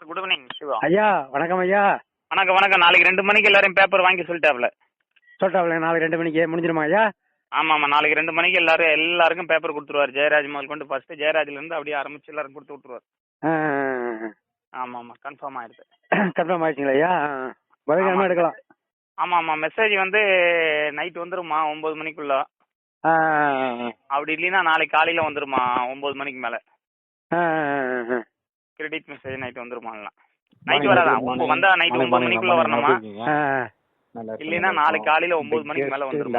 Good evening Siva. ஐயா வணக்கம் ஐயா. வணக்கம் வணக்கம். நாளைக்கு 2 மணிக்கு எல்லாரும் பேப்பர் வாங்கி சொல்லிட்டாப்ல. நாளைக்கு 2 மணிக்கு முடிஞ்சிருமா ஐயா? ஆமா ஆமா, நாளைக்கு 2 மணிக்கு எல்லாருக்கும் பேப்பர் கொடுத்துருவாரு. ஜெயராஜ் முதல் கொண்டு ஃபர்ஸ்ட் ஜெயராஜ்ல இருந்து அப்படியே ஆரம்பிச்சு எல்லாரும் கொடுத்து விட்டுருவாரு. ஆமா ஆமா, கன்ஃபார்ம் ஆயிடுது. கன்ஃபார்ம் ஆயிடுச்சுங்களா ஐயா? பதில் எடுக்கலாம். ஆமா ஆமா, மெசேஜ் வந்து நைட் வந்துருமா 9 மணிக்குள்ள. அப்படி இல்லைன்னா நாளைக்கு காலையில வந்துருமா 9 மணிக்கு மேல. கிரெடிட் மெசேஜ் நைட் வந்துருமா? நைட் வராதான், வந்தா நைட் 9 மணிக்குள்ள வரணுமா, இல்லைன்னா நாளைக்கு காலையில 9 மணிக்கு மேல வந்துரும்.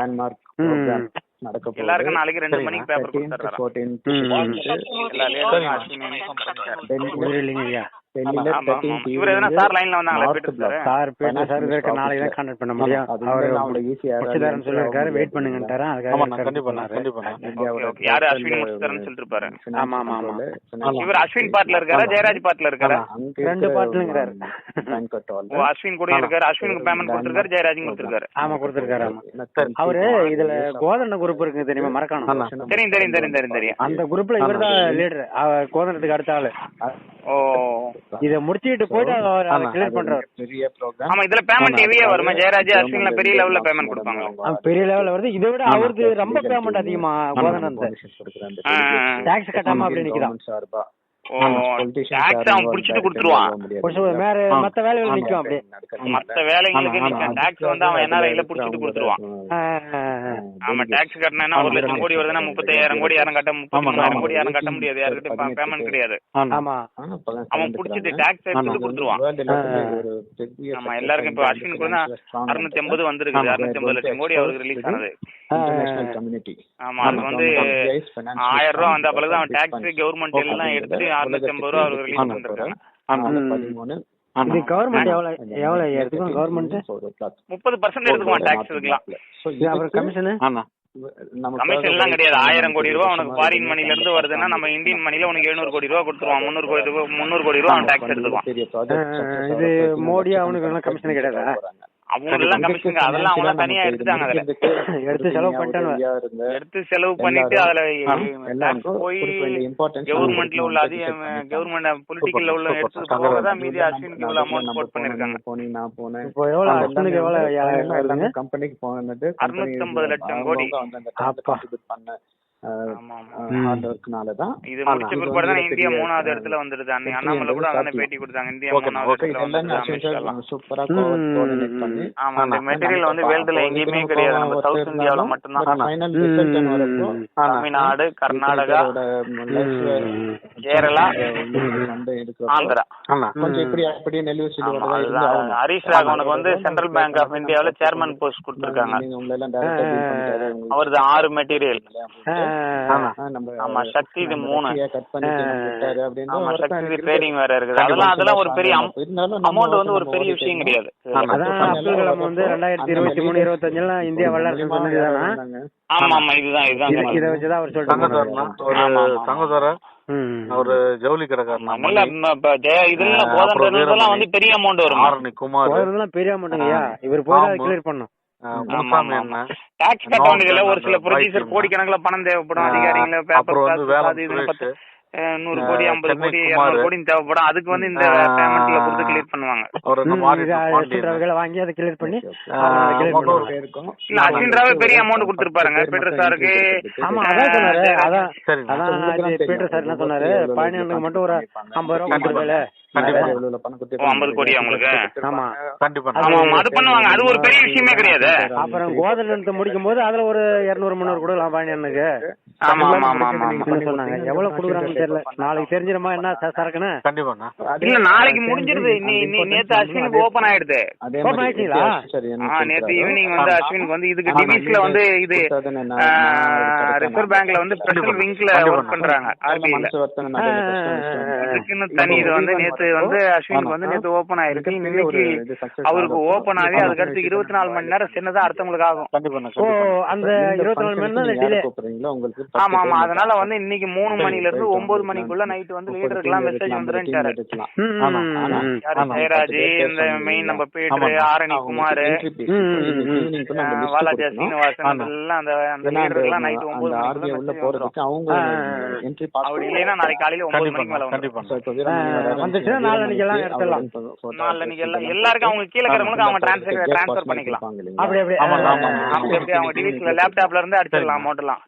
எல்லாருக்கும் நாளைக்கு 2 மணிக்கு பேப்பர் கொடுத்துறாரு. இவர் எதனா சார் லைன்ல வந்தாங்களா? சார் சார் இருக்க நாளைக்கு தான் கான்டாக்ட் பண்ண முடியும். அவர் முடிச்சுதாரன்னு சொல்லிருக்காரு, வெயிட் பண்ணுங்கன்றாரு. யாரு? அஸ்வின் முடிச்சுதாரன்னு சொல்லிட்டு இருப்பாரு. ஆமா ஆமா ஆமா. இவர் அஸ்வின் பாட்ல இருக்காரா ஜெயராஜ் பாட்ல இருக்காரா? 2 பாட்லங்கிறாரு. அஸ்வின் கூட இருக்காரு. அஸ்வினுக்கு பேமெண்ட் கொடுத்திருக்காரு, ஜெயராஜும் கொடுத்திருக்காரு. ஆமா கொடுத்திருக்காரு. ஆமா அவரு இதுல கோதண்ட குரூப் இருக்கு தெரியுமா? மறக்கானோ? தெரியும் தெரியும் தெரியும் தெரியும் தெரியும். அந்த குரூப்ல இவர் தான் லீடர். கோதண்டத்துக்கு அடுத்த ஆளு. ஓ, இத முடிச்சிட்டு போயிட்டு அதை கிளியர் பண்றாரு. ஆமா, இதுல பேமெண்ட் ஹெவியா வருமா? ஜெயராஜ் அஸ்வின்ல பெரிய லெவல்ல பேமெண்ட் கொடுப்பாங்க. பெரிய லெவல்ல வருது. இதை விட அவருக்கு ரொம்ப பேமெண்ட் அதிகமா. கோதண்ட டாக்ஸ் கட்டாம அப்படி நிக்கிறான். புடிச்சிட்டு கொடுத்துருவான். மத்த வேலைகள் நிக்கும். அப்படியே மத்த வேலைங்களுக்கு நிக்கும். டாக்ஸ் வந்து அவன் என்ன ரயில புடிச்சிட்டு கொடுத்துருவான். ஆமா, டாக்ஸ் கட்டினா 1 லட்சம் கோடி வருதுன்னா 35,000 கோடி யாரும் கட்ட, 33,000 கோடி யாரும் கட்ட முடியாது. யாருக்கிட்ட பேமெண்ட் கிடையாது. ஆமா, அவன் புடிச்சிட்டு டாக்ஸ் எடுத்து கொடுத்துருவான். ஆமா, எல்லாருக்கும் இப்ப அஸ்வினுக்கு வந்து 680 வந்திருக்கு. 680 லட்சம் கோடி அவருக்கு ரிலீஸ் ஆனது. ஆமா, அதுக்கு வந்து 1000 ரூபா வந்த பிறகு அவன் டாக்ஸ் கவர்மெண்ட் எல்லாம் எடுத்து 680 ரூபா அவருக்கு ரிலீஸ் பண்ணிருக்காங்க. இது கவர்மெண்ட் எவ்வளவு எடுத்துக்கும்? கவர்மெண்ட் 30% எடுத்துக்குவான் டாக்ஸ். இருக்கலாம். அவர் கமிஷன் கமிஷன் எல்லாம் கிடையாது. 1000 கோடி ரூபா உனக்கு ஃபாரின் மணில இருந்து வருதுன்னா நம்ம இந்தியன் மணில உனக்கு 700 கோடி ரூபா கொடுத்துருவான். 300 கோடி ரூபா அவன் டாக்ஸ் எடுத்துக்குவான். இது மோடி அவனுக்கு கமிஷன் கிடையாதா? அவங்க எல்லாம் கமிஷன் அதெல்லாம் அவங்க தனியா எடுத்துட்டாங்க. எடுத்து செலவு பண்ணிட்டாங்க. எடுத்து செலவு பண்ணிட்டு அதுல போய் கவர்மெண்ட்ல உள்ள கவர்மெண்ட் பொலிட்டிக்கல்ல உள்ள எடுத்து போகதான் மீதி அஸ்வினுக்கு இவ்வளவு அமௌண்ட் போட் பண்ணிருக்காங்க. இப்போ எவ்வளவு அஸ்வினுக்கு எவ்வளவு கம்பெனிக்கு போனது 650 லட்சம் கோடி. இது முடிச்ச பிற்பாடு தான் இந்தியா 3வது இடத்துல வந்துடுது. அண்ணாமலை கூட அதான பேட்டி கொடுத்தாங்க. இந்தியா 3வது இடத்துல வந்து. ஆமா, இந்த மெட்டீரியல் வந்து வேர்ல்டுல எங்கேயுமே கிடையாது. நம்ம சவுத் இந்தியாவில மட்டும்தான். தமிழ்நாடு, கர்நாடகா, கேரளா, ஆந்திரா. ஹரீஷ் ராகவனுக்கு வந்து சென்ட்ரல் பேங்க் ஆஃப் இந்தியாவில சேர்மன் போஸ்ட் கொடுத்திருக்காங்க. அவரது 6 மெட்டீரியல். ஆமா, சக்தி இது 3. ஆமா, சக்தி ட்ரேடிங் வேற இருக்குது. அதெல்லாம் ஒரு பெரிய அமௌண்ட் வந்து ஒரு பெரிய விஷயம் கிடையாது. அப்துல் கலாம் வந்து 2023-25 இந்தியா வல்லரசு சொன்னதுதானா? ஆமா ஆமா, இதுதான் இத வச்சுதான் அவர் சொல்றாரு. அவரு ஜவுளி கடைக்காரன். இதெல்லாம் கோதண்டெல்லாம் வந்து பெரிய அமௌண்ட் வரும். பெரிய அமௌண்ட்ங்கய்யா. இவர் போய் கிளியர் பண்ணும். டாக்ஸ் கட்ட வேண்டியதுல ஒரு சில ப்ரொடியூசர் கோடிக்கணக்கில் பணம் தேவைப்படும். அதிகாரிகளை பேப்பர் 100 கோடி 50 கோடி 200 கோடி தேவைப்படும். அதுக்கு வந்து இந்த பேமெண்ட்ல கொடுத்து கிளியர் பண்ணுவாங்க. வாங்கி அதை கிளியர் பண்ணி அஸ்வின் ராவே பெரிய அமௌண்ட் கொடுத்துருப்பாருங்க பீட்டர் சாருக்கு. ஆமா, அதான் சொன்னாரு. அதான் பீட்டர் சார் என்ன சொன்னாரு, பழனியனுக்கு மட்டும் ஒரு 50 ரூபா கொடுத்துருக்கல. 50 கோடி அவங்களுக்கு. ஆமா கண்டிப்பா அது பண்ணுவாங்க. அது ஒரு பெரிய விஷயமே கிடையாது. அப்புறம் கோதண்டத்தை முடிக்கும் போது அதுல ஒரு 200-300 கொடுக்கலாம் பழனியனுக்கு. ஆமா ஆமா ஆமா ஆமா சொன்னாங்க. எவ்வளவு கொடுக்குறாங்கன்னு தெரியல. நாளைக்கு தெரிஞ்சிருமா என்ன சரக்குன்னு? கண்டிப்பா இல்ல, நாளைக்கு முடிஞ்சிருது. நேத்து அஸ்வினுக்கு ஓபன் ஆயிடுது. ஓபன் ஆயிடுச்சுங்களா? நேத்து ஈவினிங் வந்து அஸ்வினுக்கு வந்து இதுக்கு டிவிஸ்ல வந்து இது ரிசர்வ் பேங்க்ல வந்து ஸ்பெஷல் விங்க்ல ஒர்க் பண்றாங்க. ஆர்பிஐல இதுக்குன்னு தனி இது வந்து நேத்து வந்து அஸ்வினுக்கு வந்து நேத்து ஓபன் ஆயிருக்கு. இன்னைக்கு அவருக்கு ஓபன் ஆகி அதுக்கடுத்து 24 மணி நேரம் சின்னதா அடுத்தவங்களுக்கு ஆகும். அந்த 24 மணி நேரம் டிலே. உங்களுக்கு ஆமா ஆமா, அதனால வந்து இன்னைக்கு 3 மணில இருந்து 9 மணிக்குள்ள நைட் வந்து லீடருக்குலாம் மெசேஜ் வந்துருன்ட்டாரு. ஜெயராஜ், இந்த மெயின் நம்ம பீட்டர், ஆரணி குமார், வாலாஜா சீனிவாசன் எல்லாம் அந்த லீடருக்குலாம் நைட் 9 மணிக்குள்ள மெசேஜ் வந்துரும். அப்படி இல்லைன்னா நாளைக்கு காலையில 9 மணிக்கு மேல வந்துச்சுன்னா நாளைக்கு எல்லாம் எடுத்துடலாம். நாளைக்கு எல்லாம் எல்லாருக்கும் அவங்க கீழே இருக்கிறவங்களுக்கு அவங்க டிரான்ஸ்ஃபர் பண்ணிக்கலாம். அப்படி அப்படியே அவங்க டிவிஸ்ல லேப்டாப்ல இருந்து அடிச்சிடலாம் அமௌண்ட்லாம்.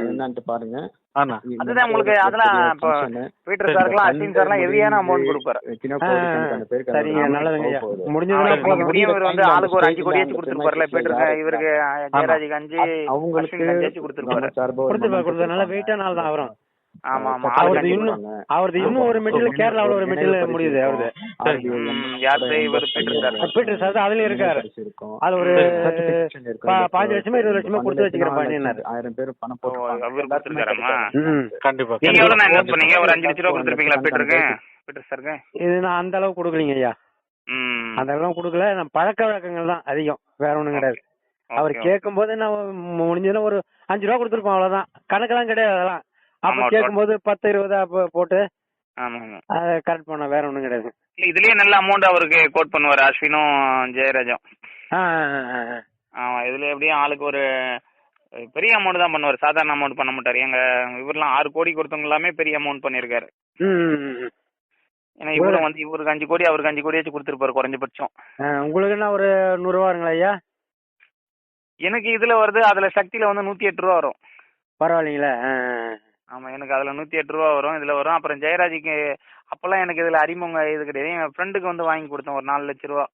என்னன்னு பாருங்க. அதுதான் உங்களுக்கு அதெல்லாம் இப்போ பீட்டர் சார்லாம் அஸ்வின் சார்லாம் ஹெவியான அமௌண்ட் கொடுப்பாரு. சரிங்க, நல்லதுங்க. முடியும் வந்து ஆளுக்கு ஒரு 5 கோடி கொடுத்துருப்பாருல பீட்டருக்கு, இவருக்கு ஜெயராஜுக்கு 5, அவங்களுக்கு கொடுத்துருப்பாரு. நல்ல வெயிட்டான ஆள் தான் அவரும். ஆமா ஆமா, அவரது இன்னும் ஒரு மெட்டீரியல் கேரளாவுல ஒரு மெட்டீரியல் முடியுது அவரது. பீட்டர் சார் அதுல இருக்காரு. அது ஒரு 5 லட்சமோ 20 லட்சமோ கொடுத்து வச்சுக்கிறேன். 1000 பேர் பணம் போட்டு கண்டிப்பா. நீங்க எவ்வளவு இன்வெஸ்ட் பண்ணீங்க? ஒரு 5 லட்சம் ரூபாய் கொடுத்துருப்பீங்களா பீட்டருக்கு? பீட்டர் சாருக்கு இது நான் அந்த அளவு கொடுக்கலீங்க ஐயா. அந்த அளவு கொடுக்கல. நான் பழக்க வழக்கங்கள் தான் அதிகம், வேற ஒண்ணும் கிடையாது. அவர் கேட்கும் போது நான் முடிஞ்சதுன்னா ஒரு 5 ரூபா கொடுத்துருப்போம், அவ்வளவுதான். கணக்கெல்லாம் கிடையாது அதெல்லாம். அப்ப கேட்கும்போது 10 20 போட்டு கரெக்ட் பண்ண, வேற ஒண்ணும் கிடையாது. இதுலயே நல்ல அமௌண்ட் அவருக்கு கோட் பண்ணுவாரு அஸ்வினும் ஜெயராஜும். இதுல எப்படியும் ஆளுக்கு ஒரு பெரிய அமௌண்ட் தான் பண்ணுவாரு, சாதாரண அமௌண்ட் பண்ண மாட்டாரு. எங்க இவரெல்லாம் 6 கோடி கொடுத்தவங்க எல்லாமே பெரிய அமௌண்ட் பண்ணிருக்காரு. ஏன்னா இவரும் வந்து இவருக்கு 5 கோடி அவருக்கு 5 கோடி வச்சு கொடுத்துருப்பாரு குறைஞ்சபட்சம். உங்களுக்கு என்ன ஒரு 100 ரூபாங்களா ஐயா? எனக்கு இதுல வருது, அதுல சக்தியில வந்து 108 ரூபா வரும். பரவாயில்லைங்களா? ஆமா, எனக்கு அதுல 108 ரூபா வரும், இதுல வரும். அப்புறம் ஜெயராஜுக்கு அப்பெல்லாம் எனக்கு இதுல அறிமுகம் இது கிடையாது. என் ஃப்ரெண்டுக்கு வந்து வாங்கி கொடுத்தேன் ஒரு 4 லட்ச ரூபா,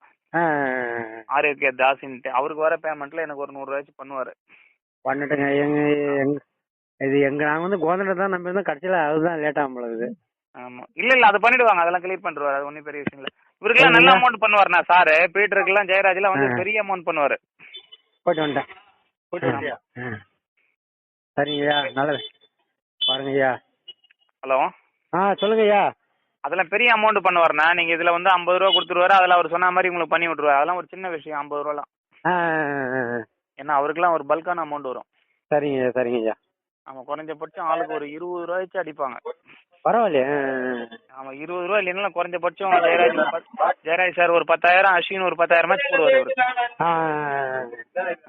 ஆரோக்கிய தாசின்ட்டு. அவருக்கு வர பேமெண்ட்ல எனக்கு ஒரு 100 ரூபாய்க்கு பண்ணுவாரு. பண்ணிட்டுங்க. நாங்க வந்து கோதண்டை தான் நம்பி இருந்தோம், கடைசியில அதுதான் லேட் ஆகும் பொழுது. ஆமா, இல்ல அது பண்ணிடுவாங்க, அதெல்லாம் கிளியர் பண்ணிடுவாரு. அது ஒன்னும் பெரிய விஷயம் இல்ல. இவருக்கெல்லாம் நல்ல அமௌண்ட் பண்ணுவாருண்ணா சாரு. பீட்டருக்குலாம் ஜெயராஜ்லாம் வந்து பெரிய அமௌண்ட் பண்ணுவாரு. போயிட்டு வந்துட்டேன். சரிங்கய்யா, நல்லது. பாருங்க ஐயா. ஹலோ, சொல்லுங்க ஐயா. அதெல்லாம் பெரிய அமௌண்ட் பண்ணுவாருண்ணா. நீங்க இதுல வந்து 50 ரூபா கொடுத்துருவாரு, அதுல அவர் சொன்ன மாதிரி உங்களுக்கு பண்ணி விட்டுருவாரு. அதெல்லாம் ஒரு சின்ன விஷயம் 50 ரூபாலாம். ஏன்னா அவருக்குலாம் ஒரு பல்கான அமௌண்ட் வரும். சரிங்க சரிங்க ஐயா. ஆமா, குறைஞ்சபட்சம் ஆளுக்கு ஒரு 20 ரூபாய்க்கு அடிப்பாங்க. பரவாயில்லையே. ஆமா, 20 ரூபா இல்லைன்னா குறைஞ்சபட்சம் ஜெயராஜ் சார் ஒரு 10,000, அஸ்வின் ஒரு 10,000 மேட்ச் போடுவாரு இவரு.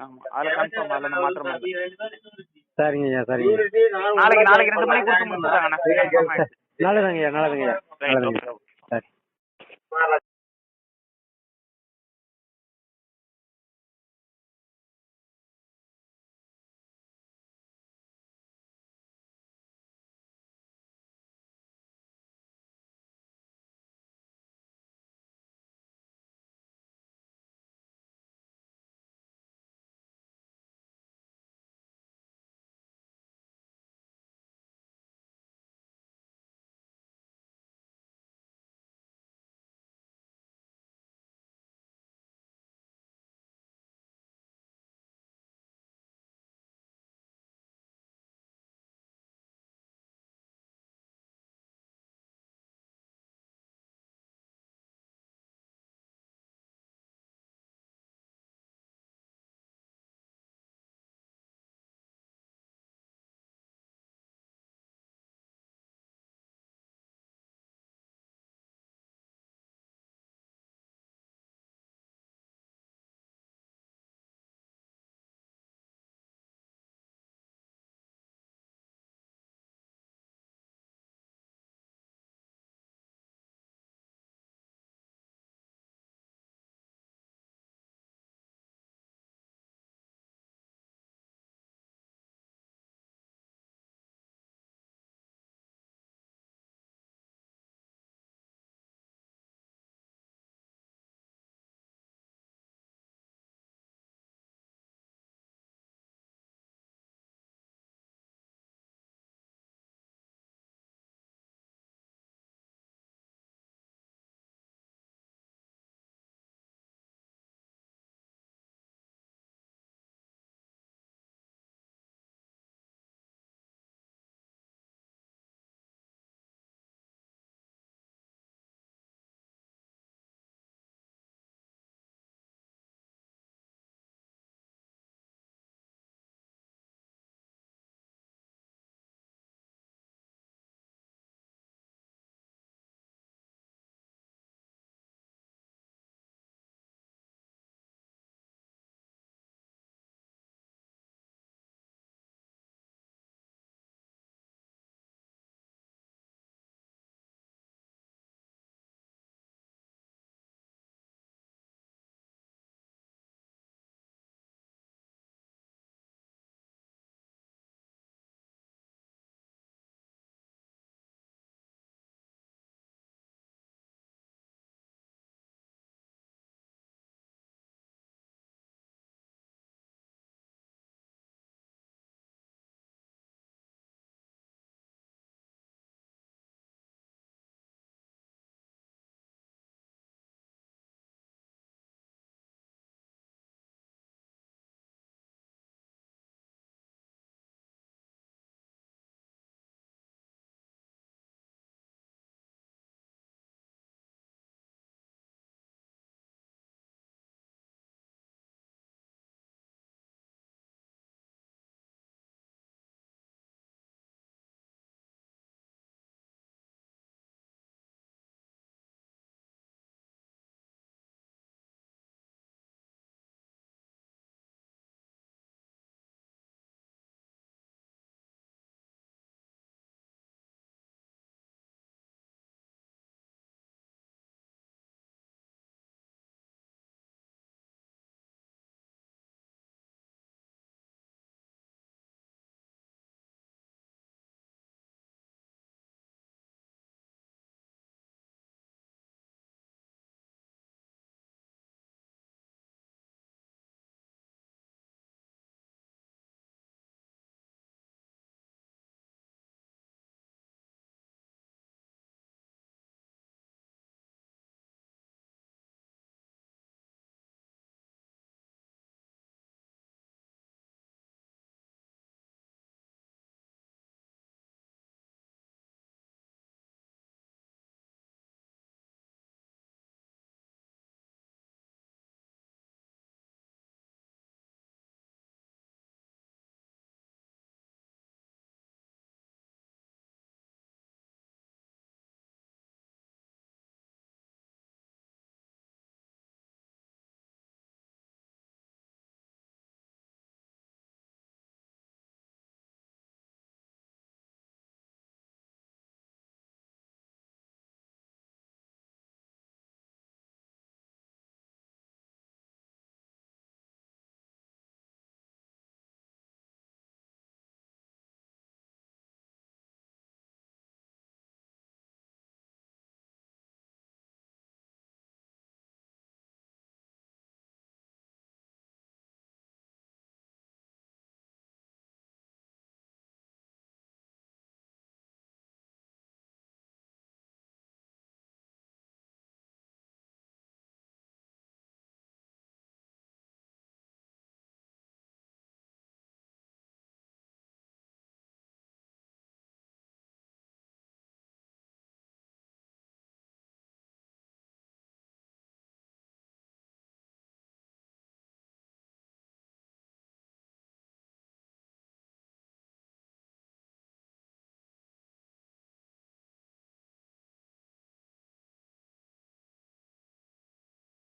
ஆமா, அதுல கன்ஃபார்ம், அதுல மாற்றம். சரிங்க ஐயா, சரிங்க. நாளைக்கு 2 மணிக்கு கொடுத்து முடிச்சுட்டாங்கண்ணா. நல்லதுங்க ஐயா, நல்லதுங்க ஐயா.